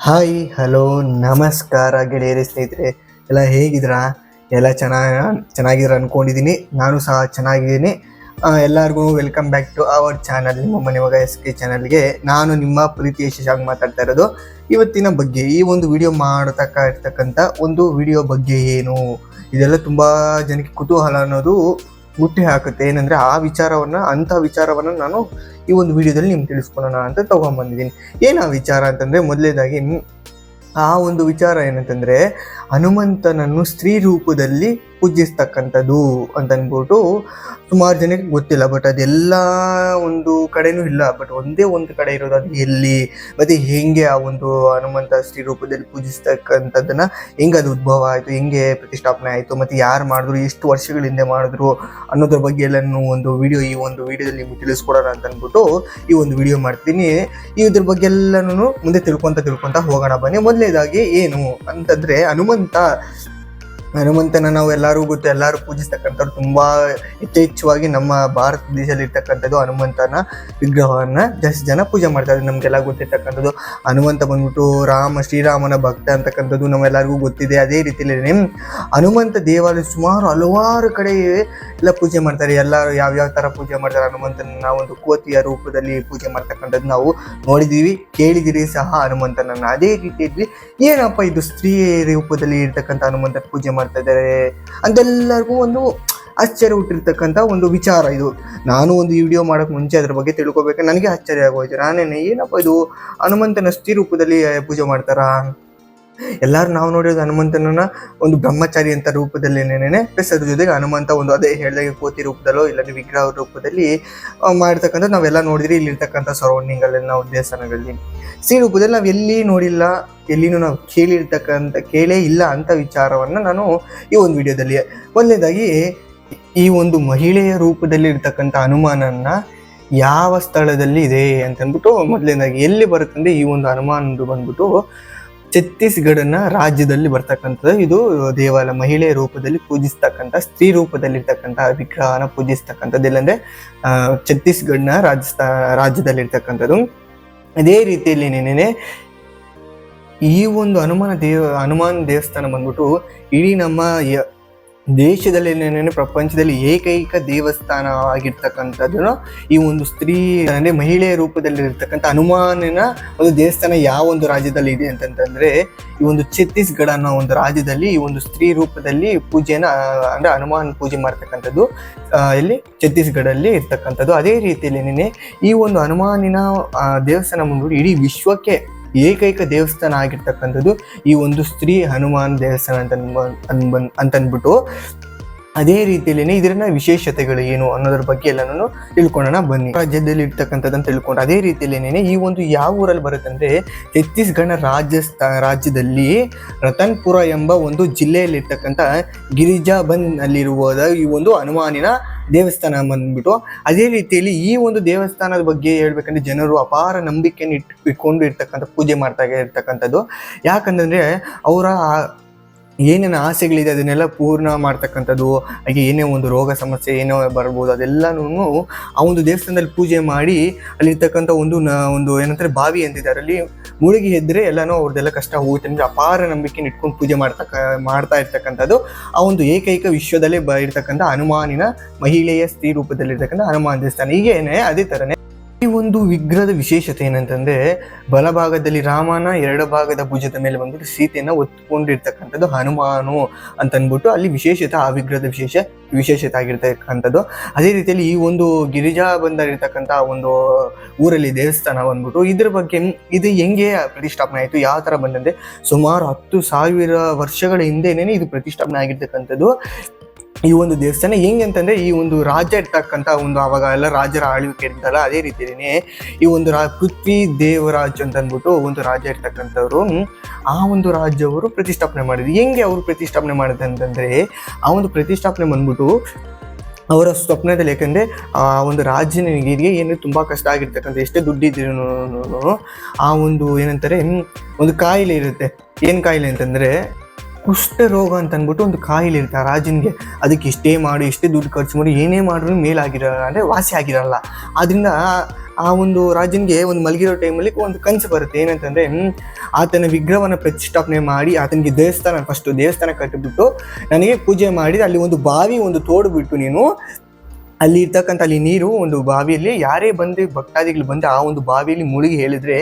Hi hello ನಮಸ್ಕಾರ ಗೆಳೆಯರೇ ಸ್ನೇಹಿತರೆ, ಎಲ್ಲ ಹೇಗಿದ್ದೀರಾ? ಎಲ್ಲ ಚೆನ್ನಾಗಿದ್ದೀರ ಅಂದ್ಕೊಂಡಿದ್ದೀನಿ. ನಾನು ಸಹ ಚೆನ್ನಾಗಿದ್ದೀನಿ. ಎಲ್ಲರಿಗೂ welcome back to our channel, ನಿಮ್ಮ ಮನೆ ಮಗ SK ಚಾನಲ್ಗೆ. ನಾನು ನಿಮ್ಮ ಪ್ರೀತಿಯ ಶಶಾಂಕ್ ಮಾತಾಡ್ತಾ ಇರೋದು. ಇವತ್ತಿನ ಬಗ್ಗೆ ಈ ಒಂದು ವಿಡಿಯೋ ಇರ್ತಕ್ಕಂಥ ಒಂದು ವಿಡಿಯೋ ಬಗ್ಗೆ ಏನು, ಇದೆಲ್ಲ ತುಂಬ ಜನಕ್ಕೆ ಕುತೂಹಲ ಅನ್ನೋದು ಹುಟ್ಟಿ ಹಾಕುತ್ತೆ. ಏನಂದರೆ ಅಂಥ ವಿಚಾರವನ್ನು ನಾನು ಈ ಒಂದು ವಿಡಿಯೋದಲ್ಲಿ ನಿಮ್ಗೆ ತಿಳಿಸ್ಕೊಳ್ಳೋಣ ಅಂತ ತೊಗೊಂಬಂದಿದ್ದೀನಿ. ಏನು ಆ ವಿಚಾರ ಅಂತಂದರೆ, ಮೊದಲನೇದಾಗಿ ಆ ಒಂದು ವಿಚಾರ ಏನಂತಂದರೆ, ಹನುಮಂತನನ್ನು ಸ್ತ್ರೀ ರೂಪದಲ್ಲಿ ಪೂಜಿಸ್ತಕ್ಕಂಥದ್ದು ಅಂತಂದ್ಬಿಟ್ಟು ಸುಮಾರು ಜನಕ್ಕೆ ಗೊತ್ತಿಲ್ಲ. ಬಟ್ ಅದೆಲ್ಲ ಒಂದು ಕಡೆನೂ ಇಲ್ಲ, ಬಟ್ ಒಂದೇ ಒಂದು ಕಡೆ ಇರೋದು. ಅದು ಎಲ್ಲಿ ಮತ್ತು ಹೆಂಗೆ ಆ ಒಂದು ಹನುಮಂತ ಸ್ತ್ರೀ ರೂಪದಲ್ಲಿ ಪೂಜಿಸ್ತಕ್ಕಂಥದ್ದನ್ನು ಹೆಂಗೆ ಅದು ಉದ್ಭವ ಆಯಿತು, ಹೆಂಗೆ ಪ್ರತಿಷ್ಠಾಪನೆ ಆಯಿತು, ಮತ್ತು ಯಾರು ಮಾಡಿದ್ರು, ಎಷ್ಟು ವರ್ಷಗಳ ಹಿಂದೆ ಮಾಡಿದ್ರು ಅನ್ನೋದ್ರ ಬಗ್ಗೆ ಎಲ್ಲನೂ ಈ ಒಂದು ವಿಡಿಯೋದಲ್ಲಿ ನಿಮ್ಗೆ ತಿಳಿಸ್ಕೊಡೋಣ ಅಂತ ಅಂದ್ಬಿಟ್ಟು ಈ ಒಂದು ವಿಡಿಯೋ ಮಾಡ್ತೀನಿ. ಇದ್ರ ಬಗ್ಗೆ ಎಲ್ಲನೂ ಮುಂದೆ ತಿಳ್ಕೊತ ಹೋಗೋಣ ಬನ್ನಿ. ಮೊದಲನೇದಾಗಿ ಏನು ಅಂತಂದರೆ, ಹನುಮಂತನ ನಾವು ಎಲ್ಲರೂ ಪೂಜಿಸ್ತಕ್ಕಂಥವ್ರು ತುಂಬ ಯಥೇಚ್ಛವಾಗಿ ನಮ್ಮ ಭಾರತ ದೇಶದಲ್ಲಿ ಇರ್ತಕ್ಕಂಥದ್ದು. ಹನುಮಂತನ ವಿಗ್ರಹವನ್ನು ಜಾಸ್ತಿ ಜನ ಪೂಜೆ ಮಾಡ್ತಾರೆ. ನಮಗೆಲ್ಲ ಗೊತ್ತಿರ್ತಕ್ಕಂಥದ್ದು ಹನುಮಂತ ಬಂದ್ಬಿಟ್ಟು ಶ್ರೀರಾಮನ ಭಕ್ತ ಅಂತಕ್ಕಂಥದ್ದು ನಮ್ಮೆಲ್ಲರಿಗೂ ಗೊತ್ತಿದೆ. ಅದೇ ರೀತಿಯಲ್ಲಿ ಹನುಮಂತ ದೇವಾಲಯ ಸುಮಾರು ಹಲವಾರು ಕಡೆ ಎಲ್ಲ ಪೂಜೆ ಮಾಡ್ತಾರೆ. ಎಲ್ಲರೂ ಯಾವ್ಯಾವ ಥರ ಪೂಜೆ ಮಾಡ್ತಾರೆ ಹನುಮಂತನ ಒಂದು ಕೋತಿಯ ರೂಪದಲ್ಲಿ ಪೂಜೆ ಮಾಡ್ತಕ್ಕಂಥದ್ದು ನಾವು ನೋಡಿದ್ದೀವಿ, ಕೇಳಿದಿರಿ ಸಹ ಹನುಮಂತನನ್ನು. ಅದೇ ರೀತಿಯಲ್ಲಿ ಏನಪ್ಪ ಇದು ಸ್ತ್ರೀ ರೂಪದಲ್ಲಿ ಇರ್ತಕ್ಕಂಥ ಹನುಮಂತನ ಪೂಜೆ ಮಾಡ್ತಾ ಇದ್ದಾರೆ ಅಂತೆಲ್ಲರಿಗೂ ಒಂದು ಆಶ್ಚರ್ಯ ಹುಟ್ಟಿರ್ತಕ್ಕಂಥ ಒಂದು ವಿಚಾರ ಇದು. ನಾನು ಒಂದು ವಿಡಿಯೋ ಮಾಡೋಕ್ಕೆ ಮುಂಚೆ ಅದ್ರ ಬಗ್ಗೆ ತಿಳ್ಕೊಬೇಕು, ನನಗೆ ಆಶ್ಚರ್ಯ ಆಗೋಯ್ತು. ನಾನೇನೆ ಏನಪ್ಪ ಇದು ಹನುಮಂತನ ಸ್ತ್ರೀ ರೂಪದಲ್ಲಿ ಪೂಜೆ ಮಾಡ್ತಾರಾ? ಎಲ್ಲರೂ ನಾವು ನೋಡಿರೋದು ಹನುಮಂತನ ಒಂದು ಬ್ರಹ್ಮಚಾರಿ ಅಂತ ರೂಪದಲ್ಲಿ ಪ್ಲಸ್ ಅದ್ರ ಜೊತೆಗೆ ಹನುಮಂತ ಒಂದು ಅದೇ ಹೇಳಿದಾಗ ಕೋತಿ ರೂಪದಲ್ಲೋ ಇಲ್ಲ ವಿಗ್ರಹ ರೂಪದಲ್ಲಿ ಮಾಡ್ತಕ್ಕಂಥ ನಾವೆಲ್ಲ ನೋಡಿದ್ರಿ. ಇಲ್ಲಿರ್ತಕ್ಕಂಥ ಸರೌಂಡಿಂಗಲ್ಲಿ ನಾವು ದೇವಸ್ಥಾನಗಳಲ್ಲಿ ಸ್ತ್ರೀ ರೂಪದಲ್ಲಿ ನಾವು ಎಲ್ಲಿ ನೋಡಿಲ್ಲ, ಎಲ್ಲಿನೂ ನಾವು ಕೇಳೇ ಇಲ್ಲ ಅಂತ ವಿಚಾರವನ್ನು ನಾನು ಈ ಒಂದು ವಿಡಿಯೋದಲ್ಲಿ. ಮೊದಲನೇದಾಗಿ ಈ ಒಂದು ಮಹಿಳೆಯ ರೂಪದಲ್ಲಿ ಇರ್ತಕ್ಕಂಥ ಹನುಮಾನನ್ನ ಯಾವ ಸ್ಥಳದಲ್ಲಿ ಇದೆ ಅಂತಂದ್ಬಿಟ್ಟು ಮೊದಲನೇದಾಗಿ ಎಲ್ಲಿ ಬರುತ್ತಂದ್ರೆ, ಈ ಒಂದು ಹನುಮಾನದು ಬಂದ್ಬಿಟ್ಟು ಛತ್ತೀಸ್ಗಢನ ರಾಜ್ಯದಲ್ಲಿ ಬರ್ತಕ್ಕಂಥದ್ದು. ಇದು ದೇವಾಲಯ ಮಹಿಳೆಯ ರೂಪದಲ್ಲಿ ಪೂಜಿಸ್ತಕ್ಕಂಥ, ಸ್ತ್ರೀ ರೂಪದಲ್ಲಿ ಇರ್ತಕ್ಕಂಥ ವಿಗ್ರಹನ ಪೂಜಿಸ್ತಕ್ಕಂಥದ್ದು ಎಲ್ಲಂದ್ರೆ ಛತ್ತೀಸ್ಗಢನ ರಾಜ್ಯದಲ್ಲಿರ್ತಕ್ಕಂಥದ್ದು. ಅದೇ ರೀತಿಯಲ್ಲಿ ಈ ಒಂದು ಹನುಮಾನ್ ದೇವಸ್ಥಾನ ಬಂದ್ಬಿಟ್ಟು ಇಡೀ ನಮ್ಮ ದೇಶದಲ್ಲಿ ಪ್ರಪಂಚದಲ್ಲಿ ಏಕೈಕ ದೇವಸ್ಥಾನ ಆಗಿರ್ತಕ್ಕಂಥದ್ದು ಈ ಒಂದು ಸ್ತ್ರೀ ಅಂದರೆ ಮಹಿಳೆಯ ರೂಪದಲ್ಲಿ ಇರ್ತಕ್ಕಂಥ ಹನುಮಾನನ ಒಂದು ದೇವಸ್ಥಾನ ಯಾವ ಒಂದು ರಾಜ್ಯದಲ್ಲಿ ಇದೆ ಅಂತಂತಂದ್ರೆ, ಈ ಒಂದು ಛತ್ತೀಸ್ಗಢ ಅನ್ನೋ ಒಂದು ರಾಜ್ಯದಲ್ಲಿ ಈ ಒಂದು ಸ್ತ್ರೀ ರೂಪದಲ್ಲಿ ಪೂಜೆನ ಅಂದರೆ ಹನುಮಾನ್ ಪೂಜೆ ಮಾಡ್ತಕ್ಕಂಥದ್ದು ಇಲ್ಲಿ ಛತ್ತೀಸ್ಗಢಲ್ಲಿ ಇರ್ತಕ್ಕಂಥದ್ದು. ಅದೇ ರೀತಿಯಲ್ಲಿ ಈ ಒಂದು ಹನುಮಾನಿನ ದೇವಸ್ಥಾನ ಬಂದ್ಬಿಟ್ಟು ಇಡೀ ವಿಶ್ವಕ್ಕೆ ಏಕೈಕ ದೇವಸ್ಥಾನ ಆಗಿರ್ತಕ್ಕಂಥದ್ದು ಈ ಒಂದು ಸ್ತ್ರೀ ಹನುಮಾನ್ ದೇವಸ್ಥಾನ ಅಂತಂದ್ಬಿಟ್ಟು. ಅದೇ ರೀತಿಯಲ್ಲಿ ಇದರ ವಿಶೇಷತೆಗಳು ಏನು ಅನ್ನೋದ್ರ ಬಗ್ಗೆ ಎಲ್ಲನೂ ತಿಳ್ಕೊಳ್ಳೋಣ ಬನ್ನಿ. ರಾಜ್ಯದಲ್ಲಿ ಇರ್ತಕ್ಕಂಥದ್ದನ್ನು ತಿಳ್ಕೊಂಡು ಅದೇ ರೀತಿಯಲ್ಲಿ ಈ ಒಂದು ಯಾವ ಊರಲ್ಲಿ ಬರುತ್ತೆ ಅಂದರೆ, ಛತ್ತೀಸ್ಗಢ ರಾಜ್ಯದಲ್ಲಿ ರತನ್ಪುರ ಎಂಬ ಒಂದು ಜಿಲ್ಲೆಯಲ್ಲಿ ಇರ್ತಕ್ಕಂಥ ಗಿರಿಜಾಬಂದ್ನಲ್ಲಿರುವ ಈ ಒಂದು ಹನುಮಾನಿನ ದೇವಸ್ಥಾನ ಬಂದ್ಬಿಟ್ಟು. ಅದೇ ರೀತಿಯಲ್ಲಿ ಈ ಒಂದು ದೇವಸ್ಥಾನದ ಬಗ್ಗೆ ಹೇಳ್ಬೇಕಂದ್ರೆ ಜನರು ಅಪಾರ ನಂಬಿಕೆಯನ್ನು ಇಟ್ಕೊಂಡು ಇರ್ತಕ್ಕಂಥ ಪೂಜೆ ಮಾಡ್ತಾ ಇರ್ತಕ್ಕಂಥದ್ದು. ಯಾಕಂತಂದರೆ ಅವರ ಏನೇನು ಆಸೆಗಳಿದೆ ಅದನ್ನೆಲ್ಲ ಪೂರ್ಣ ಮಾಡ್ತಕ್ಕಂಥದ್ದು, ಹಾಗೆ ಏನೇ ಒಂದು ರೋಗ ಸಮಸ್ಯೆ ಏನೋ ಬರ್ಬೋದು ಅದೆಲ್ಲನೂ ಆ ಒಂದು ದೇವಸ್ಥಾನದಲ್ಲಿ ಪೂಜೆ ಮಾಡಿ ಅಲ್ಲಿರ್ತಕ್ಕಂಥ ಒಂದು ಏನಂತಾರೆ ಬಾವಿ ಅಂತಿದ್ದಾರೆ, ಅಲ್ಲಿ ಮುಳುಗಿ ಎದ್ದರೆ ಎಲ್ಲನೂ ಅವ್ರದ್ದೆಲ್ಲ ಕಷ್ಟ ಹೋಗುತ್ತೆ ಅಂದರೆ ಅಪಾರ ನಂಬಿಕೆನ ಇಟ್ಕೊಂಡು ಪೂಜೆ ಮಾಡ್ತಾ ಇರ್ತಕ್ಕಂಥದ್ದು ಆ ಒಂದು ಏಕೈಕ ವಿಶ್ವದಲ್ಲೇ ಇರ್ತಕ್ಕಂಥ ಹನುಮಾನಿನ ಮಹಿಳೆಯ ಸ್ತ್ರೀ ರೂಪದಲ್ಲಿರ್ತಕ್ಕಂಥ ಹನುಮಾನ್ ದೇವಸ್ಥಾನ. ಹೀಗೇನೆ ಅದೇ ಥರನೇ ಈ ಒಂದು ವಿಗ್ರಹದ ವಿಶೇಷತೆ ಏನಂತಂದ್ರೆ, ಬಲಭಾಗದಲ್ಲಿ ರಾಮನ, ಎರಡು ಭಾಗದ ಭುಜದ ಮೇಲೆ ಬಂದ್ಬಿಟ್ಟು ಸೀತೆಯನ್ನ ಒತ್ಕೊಂಡಿರ್ತಕ್ಕಂಥದ್ದು ಹನುಮಾನು ಅಂತಂದ್ಬಿಟ್ಟು ಅಲ್ಲಿ ವಿಶೇಷತೆ, ಆ ವಿಗ್ರಹದ ವಿಶೇಷತೆ ಆಗಿರ್ತಕ್ಕಂಥದ್ದು. ಅದೇ ರೀತಿಯಲ್ಲಿ ಈ ಒಂದು ಗಿರಿಜಾ ಬಂದಿರ್ತಕ್ಕಂಥ ಒಂದು ಊರಲ್ಲಿ ದೇವಸ್ಥಾನ ಬಂದ್ಬಿಟ್ಟು ಇದ್ರ ಬಗ್ಗೆ ಇದು ಹೆಂಗೆ ಪ್ರತಿಷ್ಠಾಪನೆ ಆಯಿತು, ಯಾವ ಥರ ಬಂದಂದ್ರೆ ಸುಮಾರು 10,000 ವರ್ಷಗಳ ಹಿಂದೆನೇ ಇದು ಪ್ರತಿಷ್ಠಾಪನೆ ಆಗಿರ್ತಕ್ಕಂಥದ್ದು. ಈ ಒಂದು ದೇವಸ್ಥಾನ ಹೆಂಗೆ ಅಂತಂದರೆ, ಈ ಒಂದು ರಾಜ್ಯ ಇರ್ತಕ್ಕಂಥ ಒಂದು ಆವಾಗ ಎಲ್ಲ ರಾಜರ ಆಳ್ವಿಕೆ ಇರ್ತಲ್ಲ, ಅದೇ ರೀತಿಯೇ ಈ ಒಂದು ಪೃಥ್ವಿ ದೇವರಾಜ್ ಅಂತ ಅಂದ್ಬಿಟ್ಟು ಒಂದು ರಾಜ್ಯ ಇರ್ತಕ್ಕಂಥವ್ರು ಆ ಒಂದು ರಾಜ್ಯವರು ಪ್ರತಿಷ್ಠಾಪನೆ ಮಾಡಿದ್ರು. ಹೆಂಗೆ ಅವರು ಪ್ರತಿಷ್ಠಾಪನೆ ಮಾಡಿದೆ ಅಂತಂದರೆ, ಆ ಒಂದು ಪ್ರತಿಷ್ಠಾಪನೆ ಬಂದ್ಬಿಟ್ಟು ಅವರ ಸ್ವಪ್ನದಲ್ಲಿ, ಯಾಕಂದರೆ ಆ ಒಂದು ರಾಜನಿಗೆ ಏನು ತುಂಬ ಕಷ್ಟ ಆಗಿರ್ತಕ್ಕಂಥ ಎಷ್ಟೇ ದುಡ್ಡಿದ್ರು ಆ ಒಂದು ಏನಂತಾರೆ ಒಂದು ಕಾಯಿಲೆ ಇರುತ್ತೆ. ಏನು ಕಾಯಿಲೆ ಅಂತಂದರೆ ಕುಷ್ಠ ರೋಗ ಅಂತ ಅಂದ್ಬಿಟ್ಟು ಒಂದು ಕಾಯಿಲೆ ಇರುತ್ತೆ ಆ ರಾಜನಿಗೆ. ಅದಕ್ಕೆ ಎಷ್ಟೇ ದುಡ್ಡು ಖರ್ಚು ಮಾಡಿ ಏನೇ ಮಾಡಿದ್ರು ಮೇಲಾಗಿರಲ್ಲ, ಅಂದರೆ ವಾಸಿ ಆಗಿರಲ್ಲ. ಆದ್ದರಿಂದ ಆ ಒಂದು ರಾಜನಿಗೆ ಒಂದು ಮಲಗಿರೋ ಟೈಮಲ್ಲಿ ಒಂದು ಕನಸು ಬರುತ್ತೆ. ಏನಂತಂದರೆ ಆತನ ವಿಗ್ರಹವನ್ನು ಪ್ರತಿಷ್ಠಾಪನೆ ಮಾಡಿ ಆತನಿಗೆ ದೇವಸ್ಥಾನ ಕಟ್ಟಿಬಿಟ್ಟು ನನಗೆ ಪೂಜೆ ಮಾಡಿ ಅಲ್ಲಿ ಒಂದು ಬಾವಿ ಒಂದು ತೋಡ್ಬಿಟ್ಟು ನೀನು ಅಲ್ಲಿ ಇರ್ತಕ್ಕಂಥ ಅಲ್ಲಿ ನೀರು ಒಂದು ಬಾವಿಯಲ್ಲಿ ಯಾರೇ ಬಂದು ಭಕ್ತಾದಿಗಳು ಬಂದು ಆ ಒಂದು ಬಾವಿಯಲ್ಲಿ ಮುಳುಗಿ ಹೇಳಿದ್ರೆ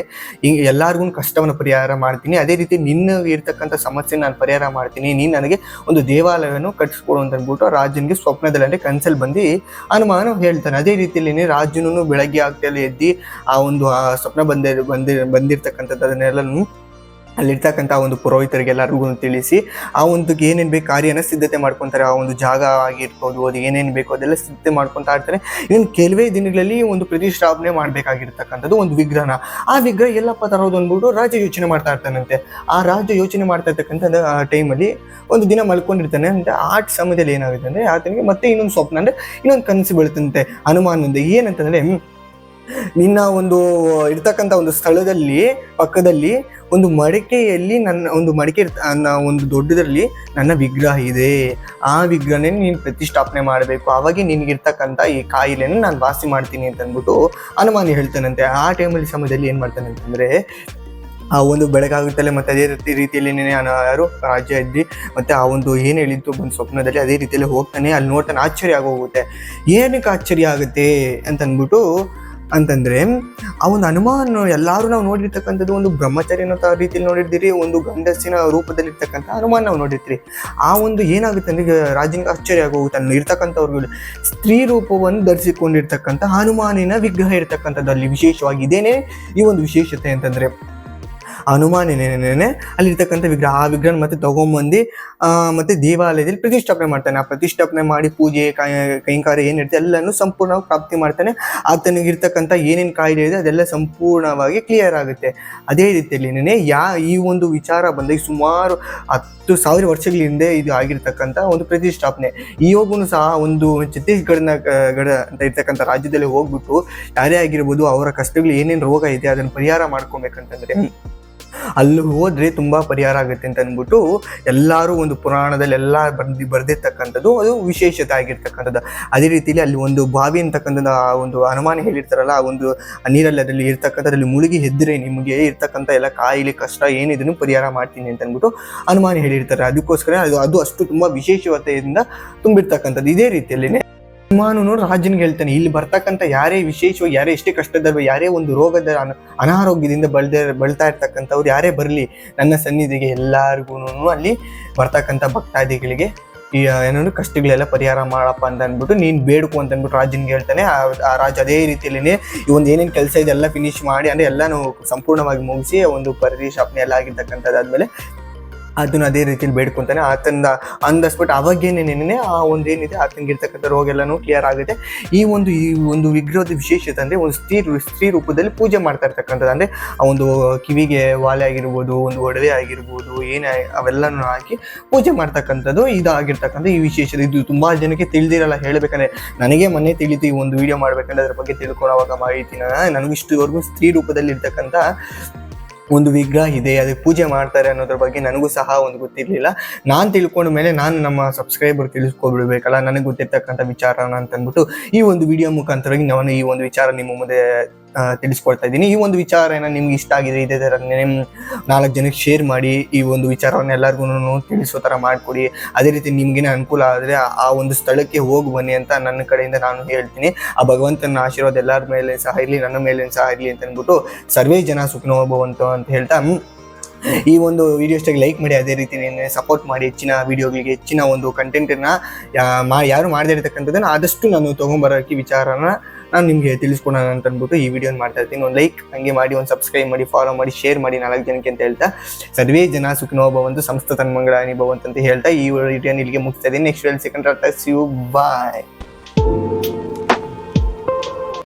ಎಲ್ಲರಿಗೂ ಕಷ್ಟವನ್ನು ಪರಿಹಾರ ಮಾಡ್ತೀನಿ, ಅದೇ ರೀತಿ ನಿನ್ನ ಇರ್ತಕ್ಕಂಥ ಸಮಸ್ಯೆ ನಾನು ಪರಿಹಾರ ಮಾಡ್ತೀನಿ, ನೀನು ನನಗೆ ಒಂದು ದೇವಾಲಯವನ್ನು ಕಟ್ಟಿಸ್ಕೊಡು ಅಂತ ಅಂದ್ಬಿಟ್ಟು ರಾಜನಿಗೆ ಸ್ವಪ್ನದಲ್ಲಿ ಅಂದರೆ ಕನಸಲ್ಲಿ ಬಂದು ಹನುಮಾನ ಹೇಳ್ತಾನೆ. ಅದೇ ರೀತಿಯಲ್ಲಿ ರಾಜನೂ ಬೆಳಗ್ಗೆ ಆಗ್ತಲೇ ಎದ್ದು ಆ ಒಂದು ಸ್ವಪ್ನ ಬಂದಿರ್ತಕ್ಕಂಥದ್ದು ಅದನ್ನೆಲ್ಲನೂ ಅಲ್ಲಿರ್ತಕ್ಕಂಥ ಒಂದು ಪುರೋಹಿತರಿಗೆ ಎಲ್ಲರಿಗೂ ತಿಳಿಸಿ ಆ ಒಂದು ಏನೇನು ಬೇಕು ಕಾರ್ಯನ ಸಿದ್ಧತೆ ಮಾಡ್ಕೊತಾರೆ. ಆ ಒಂದು ಜಾಗ ಆಗಿರ್ಬೋದು, ಅದು ಏನೇನು ಬೇಕೋ ಅದೆಲ್ಲ ಸಿದ್ಧತೆ ಮಾಡ್ಕೊತಾ ಇರ್ತಾರೆ. ಇನ್ನು ಕೆಲವೇ ದಿನಗಳಲ್ಲಿ ಒಂದು ಪ್ರತಿಷ್ಠಾಪನೆ ಮಾಡಬೇಕಾಗಿರ್ತಕ್ಕಂಥದ್ದು ಒಂದು ವಿಗ್ರಹನ. ಆ ವಿಗ್ರಹ ಎಲ್ಲಪ್ಪ ತರೋದು ಅಂದ್ಬಿಟ್ಟು ರಾಜ ಯೋಚನೆ ಮಾಡ್ತಾ ಇರ್ತಾನಂತೆ. ಆ ರಾಜ ಯೋಚನೆ ಮಾಡ್ತಾ ಇರ್ತಕ್ಕಂಥ ಟೈಮಲ್ಲಿ ಒಂದು ದಿನ ಮಲ್ಕೊಂಡಿರ್ತಾನೆ. ಅಂದರೆ ಆ ಸಮಯದಲ್ಲಿ ಏನಾಗುತ್ತೆ ಅಂದರೆ ಆತನಿಗೆ ಮತ್ತೆ ಇನ್ನೊಂದು ಸ್ವಪ್ನ ಅಂದರೆ ಇನ್ನೊಂದು ಕನಸು ಬೀಳುತ್ತಂತೆ ಹನುಮಾನಂದ. ಏನಂತಂದರೆ ನಿನ್ನ ಒಂದು ಇರ್ತಕ್ಕಂಥ ಒಂದು ಸ್ಥಳದಲ್ಲಿ ಪಕ್ಕದಲ್ಲಿ ಒಂದು ಮಡಿಕೆಯಲ್ಲಿ ಒಂದು ದೊಡ್ಡದರಲ್ಲಿ ನನ್ನ ವಿಗ್ರಹ ಇದೆ, ಆ ವಿಗ್ರಹನೇ ನೀನು ಪ್ರತಿಷ್ಠಾಪನೆ ಮಾಡಬೇಕು, ಅವಾಗೆ ನಿನಗಿರ್ತಕ್ಕಂಥ ಈ ಕಾಯಿಲೆಯನ್ನು ನಾನು ವಾಸಿ ಮಾಡ್ತೀನಿ ಅಂತ ಅಂದ್ಬಿಟ್ಟು ಹನುಮಾನ ಹೇಳ್ತಾನಂತೆ. ಆ ಟೈಮಲ್ಲಿ ಸಮಯದಲ್ಲಿ ಏನು ಮಾಡ್ತಾನೆ ಅಂತಂದರೆ ಆ ಒಂದು ಬೆಳಗಾಗುತ್ತಲೇ ಮತ್ತೆ ಅದೇ ರೀತಿಯಲ್ಲಿ ಯಾರು ರಾಜ್ಯ ಇದ್ದಿ ಮತ್ತೆ ಆ ಒಂದು ಏನು ಹೇಳಿದ್ದು ಒಂದು ಸ್ವಪ್ನದಲ್ಲಿ ಅದೇ ರೀತಿಯಲ್ಲಿ ಹೋಗ್ತಾನೆ. ಅಲ್ಲಿ ನೋಡ್ತಾನೆ, ಆಶ್ಚರ್ಯ ಆಗೋಗುತ್ತೆ. ಏನಕ್ಕೆ ಆಶ್ಚರ್ಯ ಆಗುತ್ತೆ ಅಂತಂದರೆ ಆ ಒಂದು ಹನುಮಾನ್ ಎಲ್ಲರೂ ನಾವು ನೋಡಿರ್ತಕ್ಕಂಥದ್ದು ಒಂದು ಬ್ರಹ್ಮಚಾರಿ ಅನ್ನೋ ರೀತಿಯಲ್ಲಿ ನೋಡಿರ್ತೀರಿ, ಒಂದು ಗಂಡಸಿನ ರೂಪದಲ್ಲಿರ್ತಕ್ಕಂಥ ಹನುಮಾನ್ ನಾವು ನೋಡಿರ್ತೀರಿ. ಆ ಒಂದು ಏನಾಗುತ್ತೆ ಅಂದರೆ ರಾಜನಿಗೆ ಆಶ್ಚರ್ಯ ಆಗೋಗುತ್ತೆ. ಅಲ್ಲಿ ಇರ್ತಕ್ಕಂಥವ್ರುಗಳು ಸ್ತ್ರೀ ರೂಪವನ್ನು ಧರಿಸಿಕೊಂಡಿರ್ತಕ್ಕಂಥ ಹನುಮಾನಿನ ವಿಗ್ರಹ ಇರ್ತಕ್ಕಂಥದ್ದು ಅಲ್ಲಿ ವಿಶೇಷವಾಗಿ. ಇದೇನೇ ಈ ಒಂದು ವಿಶೇಷತೆ ಅಂತಂದರೆ ಹನುಮಾನೇನೆ ಅಲ್ಲಿರ್ತಕ್ಕಂಥ ವಿಗ್ರಹ. ಆ ವಿಗ್ರಹ ಮತ್ತೆ ತಗೊಂಬಂದು ಮತ್ತೆ ದೇವಾಲಯದಲ್ಲಿ ಪ್ರತಿಷ್ಠಾಪನೆ ಮಾಡ್ತಾನೆ. ಆ ಪ್ರತಿಷ್ಠಾಪನೆ ಮಾಡಿ ಪೂಜೆ ಕೈಂಕಾರ ಏನಿರುತ್ತೆ ಎಲ್ಲನೂ ಸಂಪೂರ್ಣವಾಗಿ ಪ್ರಾಪ್ತಿ ಮಾಡ್ತಾನೆ. ಆತನಿಗಿರ್ತಕ್ಕಂಥ ಏನೇನು ಕಾಯಿಲೆ ಇದೆ ಅದೆಲ್ಲ ಸಂಪೂರ್ಣವಾಗಿ ಕ್ಲಿಯರ್ ಆಗುತ್ತೆ. ಅದೇ ರೀತಿಯಲ್ಲಿ ಈ ಒಂದು ವಿಚಾರ ಬಂದಾಗ ಸುಮಾರು 10,000 ವರ್ಷಗಳ ಹಿಂದೆ ಇದು ಆಗಿರ್ತಕ್ಕಂಥ ಒಂದು ಪ್ರತಿಷ್ಠಾಪನೆ. ಇವಾಗೂ ಸಹ ಒಂದು ಛತ್ತೀಸ್ಗಢ ಅಂತ ಇರ್ತಕ್ಕಂಥ ರಾಜ್ಯದಲ್ಲಿ ಹೋಗ್ಬಿಟ್ಟು ಯಾರೇ ಆಗಿರ್ಬೋದು ಅವರ ಕಷ್ಟಗಳು ಏನೇನು ರೋಗ ಇದೆ ಅದನ್ನು ಪರಿಹಾರ ಮಾಡ್ಕೊಬೇಕಂತಂದರೆ ಅಲ್ಲಿ ಹೋದರೆ ತುಂಬ ಪರಿಹಾರ ಆಗುತ್ತೆ ಅಂತ ಅಂದ್ಬಿಟ್ಟು ಎಲ್ಲರೂ ಒಂದು ಪುರಾಣದಲ್ಲಿ ಎಲ್ಲ ಬರ್ದಿರ್ತಕ್ಕಂಥದ್ದು ಅದು ವಿಶೇಷತೆ ಆಗಿರ್ತಕ್ಕಂಥದ್ದು. ಅದೇ ರೀತಿಯಲ್ಲಿ ಅಲ್ಲಿ ಒಂದು ಬಾವಿ ಅಂತಕ್ಕಂಥದ್ದು ಆ ಒಂದು ಹನುಮಾನ ಹೇಳಿರ್ತಾರಲ್ಲ, ಆ ಒಂದು ನೀರಲ್ಲಿ ಅದರಲ್ಲಿ ಇರ್ತಕ್ಕಂಥದ್ರಲ್ಲಿ ಮುಳುಗಿ ಎದ್ದರೆ ನಿಮಗೆ ಇರ್ತಕ್ಕಂಥ ಎಲ್ಲ ಕಾಯಿಲೆ ಕಷ್ಟ ಏನಿದನ್ನು ಪರಿಹಾರ ಮಾಡ್ತೀನಿ ಅಂತ ಅಂದ್ಬಿಟ್ಟು ಹನುಮಾನ ಹೇಳಿರ್ತಾರೆ. ಅದಕ್ಕೋಸ್ಕರ ಅದು ಅಷ್ಟು ತುಂಬ ವಿಶೇಷತೆಯಿಂದ ತುಂಬಿರ್ತಕ್ಕಂಥದ್ದು. ಇದೇ ರೀತಿಯಲ್ಲಿ ಹನುಮಾನನು ರಾಜನಿಗೆ ಹೇಳ್ತಾನೆ, ಇಲ್ಲಿ ಬರ್ತಕ್ಕಂಥ ಯಾರೇ ವಿಶೇಷವಾಗಿ ಯಾರೇ ಎಷ್ಟೇ ಕಷ್ಟದ ಯಾರೇ ಒಂದು ರೋಗದ ಅನಾರೋಗ್ಯದಿಂದ ಬಳಲ್ತಾ ಇರ್ತಕ್ಕಂಥವ್ರು ಯಾರೇ ಬರಲಿ ನನ್ನ ಸನ್ನಿಧಿಗೆ ಎಲ್ಲರಿಗೂ ಅಲ್ಲಿ ಬರ್ತಕ್ಕಂಥ ಭಕ್ತಾದಿಗಳಿಗೆ ಈ ಏನೋ ಕಷ್ಟಗಳೆಲ್ಲ ಪರಿಹಾರ ಮಾಡಪ್ಪ ಅಂತ ಅಂದ್ಬಿಟ್ಟು ನೀನು ಬೇಡ್ಕು ಅಂತ ಅಂದ್ಬಿಟ್ಟು ರಾಜನಿಗೆ ಹೇಳ್ತಾನೆ. ಆ ರಾಜ ಅದೇ ರೀತಿಯಲ್ಲಿ ಈ ಒಂದು ಏನೇನು ಕೆಲಸ ಇದೆಲ್ಲ ಫಿನಿಶ್ ಮಾಡಿ ಅಂದರೆ ಎಲ್ಲನೂ ಸಂಪೂರ್ಣವಾಗಿ ಮುಗಿಸಿ ಒಂದು ಪ್ರತಿಷ್ಠಾಪನೆ ಎಲ್ಲ ಆಗಿರ್ತಕ್ಕಂಥದ್ದಾದ್ಮೇಲೆ ಅದನ್ನು ಅದೇ ರೀತಿಯಲ್ಲಿ ಬೇಡ್ಕೊತಾನೆ. ಆತನ ಅಂದಸ್ಬಿಟ್ಟು ಅವಾಗೇನೇನೇನೆ ಆ ಒಂದು ಏನಿದೆ ಆತನಿಗೆ ಇರ್ತಕ್ಕಂಥ ರೋಗ ಎಲ್ಲನೂ ಕ್ಲಿಯರ್ ಆಗುತ್ತೆ. ಈ ಒಂದು ವಿಗ್ರಹದ ವಿಶೇಷತೆ ಅಂದರೆ ಒಂದು ಸ್ತ್ರೀ ರೂಪದಲ್ಲಿ ಪೂಜೆ ಮಾಡ್ತಾ ಇರ್ತಕ್ಕಂಥದ್ದು. ಅಂದರೆ ಆ ಒಂದು ಕಿವಿಗೆ ವಾಲೆ ಆಗಿರ್ಬೋದು, ಒಂದು ಒಡವೆ ಆಗಿರ್ಬೋದು, ಏನೇ ಅವೆಲ್ಲನೂ ಹಾಕಿ ಪೂಜೆ ಮಾಡ್ತಕ್ಕಂಥದ್ದು ಇದಾಗಿರ್ತಕ್ಕಂಥ ಈ ವಿಶೇಷತೆ. ಇದು ತುಂಬ ಜನಕ್ಕೆ ತಿಳಿದಿರಲ್ಲ. ಹೇಳಬೇಕಂದ್ರೆ ನನಗೆ ಮೊನ್ನೆ ತಿಳಿತು ಈ ಒಂದು ವಿಡಿಯೋ ಮಾಡ್ಬೇಕಂದ್ರೆ ಅದ್ರ ಬಗ್ಗೆ ತಿಳ್ಕೊಳ್ಳೋವಾಗ ಮಾಹಿತಿನ ನನಗೂ ಇಷ್ಟುವರೆಗೂ ಸ್ತ್ರೀ ರೂಪದಲ್ಲಿ ಇರ್ತಕ್ಕಂಥ ಒಂದು ವಿಗ್ರಹ ಇದೆ, ಅದಕ್ಕೆ ಪೂಜೆ ಮಾಡ್ತಾರೆ ಅನ್ನೋದ್ರ ಬಗ್ಗೆ ನನಗೂ ಸಹ ಒಂದು ಗೊತ್ತಿರಲಿಲ್ಲ. ನಾನು ತಿಳ್ಕೊಂಡ ಮೇಲೆ ನಾನು ನಮ್ಮ ಸಬ್ಸ್ಕ್ರೈಬರ್ ತಿಳಿಸ್ಕೊಬಿಡ್ಬೇಕಲ್ಲ ನನಗೆ ಗೊತ್ತಿರ್ತಕ್ಕಂಥ ವಿಚಾರನ ಅಂತ ಅಂದ್ಬಿಟ್ಟು ಈ ಒಂದು ವಿಡಿಯೋ ಮುಖಾಂತರವಾಗಿ ನಾನು ಈ ಒಂದು ವಿಚಾರ ನಿಮ್ಮ ಮುಂದೆ ತಿಳಿಸ್ಕೊಳ್ತಾ ಇದ್ದೀನಿ. ಈ ಒಂದು ವಿಚಾರ ಏನೋ ನಿಮ್ಗೆ ಇಷ್ಟ ಆಗಿದೆ, ಇದೇ ಥರ 4 ಜನಕ್ಕೆ ಶೇರ್ ಮಾಡಿ ಈ ಒಂದು ವಿಚಾರವನ್ನು ಎಲ್ಲರಿಗೂ ತಿಳಿಸೋ ಥರ ಮಾಡಿಕೊಡಿ. ಅದೇ ರೀತಿ ನಿಮಗೇನೆ ಅನುಕೂಲ ಆದರೆ ಆ ಒಂದು ಸ್ಥಳಕ್ಕೆ ಹೋಗಿ ಬನ್ನಿ ಅಂತ ನನ್ನ ಕಡೆಯಿಂದ ನಾನು ಹೇಳ್ತೀನಿ. ಆ ಭಗವಂತನ ಆಶೀರ್ವಾದ ಎಲ್ಲರ ಮೇಲೆ ಸಹ ಇರಲಿ, ನನ್ನ ಮೇಲೆ ಸಹ ಇರಲಿ ಅಂತ ಅಂದ್ಬಿಟ್ಟು ಸರ್ವೇ ಜನ ಸುಖಿನೋ ಭವಂತು ಅಂತ ಹೇಳ್ತಾ ಈ ಒಂದು ವಿಡಿಯೋ ಇಷ್ಟಾಗಿ ಲೈಕ್ ಮಾಡಿ, ಅದೇ ರೀತಿ ಸಪೋರ್ಟ್ ಮಾಡಿ. ಹೆಚ್ಚಿನ ವಿಡಿಯೋಗಳಿಗೆ ಹೆಚ್ಚಿನ ಒಂದು ಕಂಟೆಂಟನ್ನು ಯಾರು ಮಾಡದೇ ಇರತಕ್ಕಂಥದ್ದನ್ನು ಆದಷ್ಟು ನಾನು ತೊಗೊಂಬರೋಕ್ಕೆ ವಿಚಾರನ ನಾನು ನಿಮಗೆ ತಿಳಿಸ್ಕೊಡೋಣ ಅಂತ ಅಂದ್ಬಿಟ್ಟು ಈ ವಿಡಿಯೋನ ಮಾಡ್ತಾ ಇರ್ತೀನಿ. ಒಂದು ಲೈಕ್ ಹಂಗೆ ಮಾಡಿ, ಒಂದು ಸಬ್ಸ್ಕ್ರೈಬ್ ಮಾಡಿ, ಫಾಲೋ ಮಾಡಿ, ಶೇರ್ ಮಾಡಿ 4 ಜನಕ್ಕೆ ಅಂತ ಹೇಳ್ತಾ ಸರ್ವೇ ಜನ ಸುಖಿನೋ ಭವಂತು ಸಂಸ್ಥ ತನ್ಮಂಗಳಾನಿ ಭವಂತು ಅಂತ ಹೇಳ್ತಾ ಈ ವಿಡಿಯೋನ ಇಲ್ಲಿಗೆ ಮುಗಿಸ್ತಾ ಇದ್ದೀನಿ. ನೆಕ್ಸ್ಟ್ ವಿಡಿಯೋ ಸಿಕ್ಕಂಡ್ರೆ ಬಾಯ್.